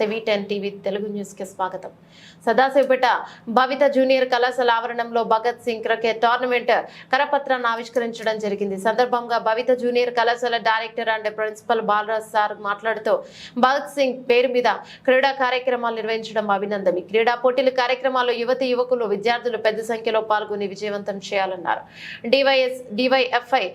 నమస్తే V10 TV Telugu news కి స్వాగతం. సదాశివపేట భవిత జూనియర్ కళాశాల ఆవరణంలో భగత్ సింగ్ క్రికెట్ టోర్నమెంట్ కరపత్రాన్ని ఆవిష్కరించడం జరిగింది. సందర్భంగా భవిత జూనియర్ కళాశాల director and principal Balraj sir మాట్లాడుతూ భగత్ సింగ్ పేరు మీద క్రీడా కార్యక్రమాలు నిర్వహించడం అభినందనం. క్రీడా పోటీల కార్యక్రమాల్లో యువతి యువకులు విద్యార్థులు పెద్ద సంఖ్యలో పాల్గొని విజయవంతం చేయాలన్నారు. DYFI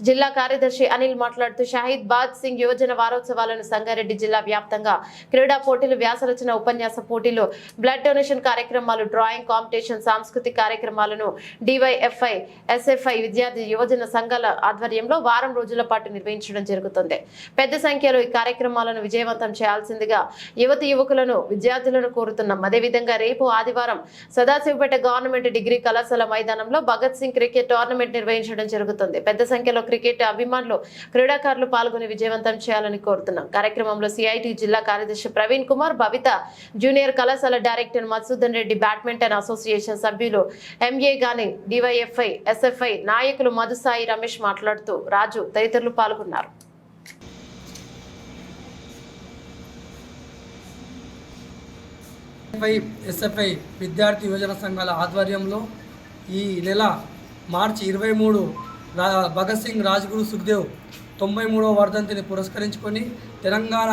జిల్లా కార్యదర్శి అనిల్ మాట్లాడుతూ షహీద్ భగత్ సింగ్ యువజన వారోత్సవాలను సంగారెడ్డి జిల్లా వ్యాప్తంగా క్రీడా పోటీలు, వ్యాసరచన, ఉపన్యాస పోటీలు, బ్లడ్ డొనేషన్ కార్యక్రమాలు, డ్రాయింగ్ కాంపిటీషన్, సాంస్కృతిక కార్యక్రమాలను DYFI, SFI విద్యార్థి యువజన సంఘాల ఆధ్వర్యంలో వారం రోజుల పాటు నిర్వహించడం జరుగుతుంది. పెద్ద సంఖ్యలో ఈ కార్యక్రమాలను విజయవంతం చేయాల్సిందిగా యువతి యువకులను విద్యార్థులను కోరుతున్నాం. అదేవిధంగా రేపు ఆదివారం సదాశివపేట గవర్నమెంట్ డిగ్రీ కళాశాల మైదానంలో భగత్ సింగ్ క్రికెట్ టోర్నమెంట్ నిర్వహించడం జరుగుతుంది. పెద్ద సంఖ్యలో క్రికెట్ అభిమానులు, క్రీడాకారులు పాల్గొని విజయవంతం చేయాలని కోరుతున్నాం. కార్యక్రమంలో CIT జిల్లా కార్యదర్శి ప్రవీణ్ కుమార్, భవిత జూనియర్ కళాశాల director Madhusudan Reddy, badminton association సభ్యులు MA గాని, DYFI, SFI నాయకులు మధుసాయి, రమేష్ మాట్లాడుతూ రాజు తదితరులు పాల్గొన్నారు. SFI విద్యార్థి యువజన సంఘాల ఆధ్వర్యంలో ఈ నెల మార్చి 23 భగత్ సింగ్ రాజ్గురు సుఖ్దేవ్ 93వ వర్ధంతిని పురస్కరించుకొని తెలంగాణ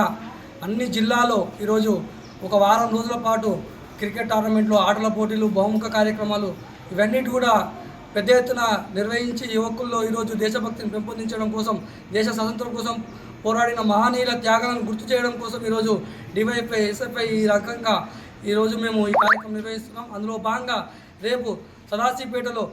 అన్ని జిల్లాలో ఈరోజు ఒక వారం రోజుల పాటు క్రికెట్ టోర్నమెంట్లు, ఆటల పోటీలు, బహుముఖ కార్యక్రమాలు ఇవన్నిటి కూడా పెద్ద ఎత్తున నిర్వహించి యువకుల్లో ఈరోజు దేశభక్తిని పెంపొందించడం కోసం, దేశ స్వతంత్రం కోసం పోరాడిన మహనీయుల త్యాగాలను గుర్తు చేయడం కోసం ఈరోజు DYFI, SFI ఈ రకంగా ఈరోజు మేము ఈ కార్యక్రమం నిర్వహిస్తున్నాం. అందులో భాగంగా రేపు సదాశివపేటలో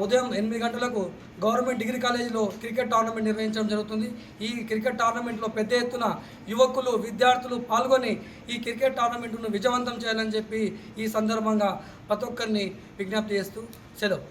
ఉదయం 8 గంటలకు గవర్నమెంట్ డిగ్రీ కాలేజీలో క్రికెట్ టోర్నమెంట్ నిర్వహించడం జరుగుతుంది. ఈ క్రికెట్ టోర్నమెంట్లో పెద్ద ఎత్తున యువకులు, విద్యార్థులు పాల్గొని ఈ క్రికెట్ టోర్నమెంట్ను విజయవంతం చేయాలని చెప్పి ఈ సందర్భంగా ప్రతి ఒక్కరిని విజ్ఞప్తి చేస్తూ సెలవు.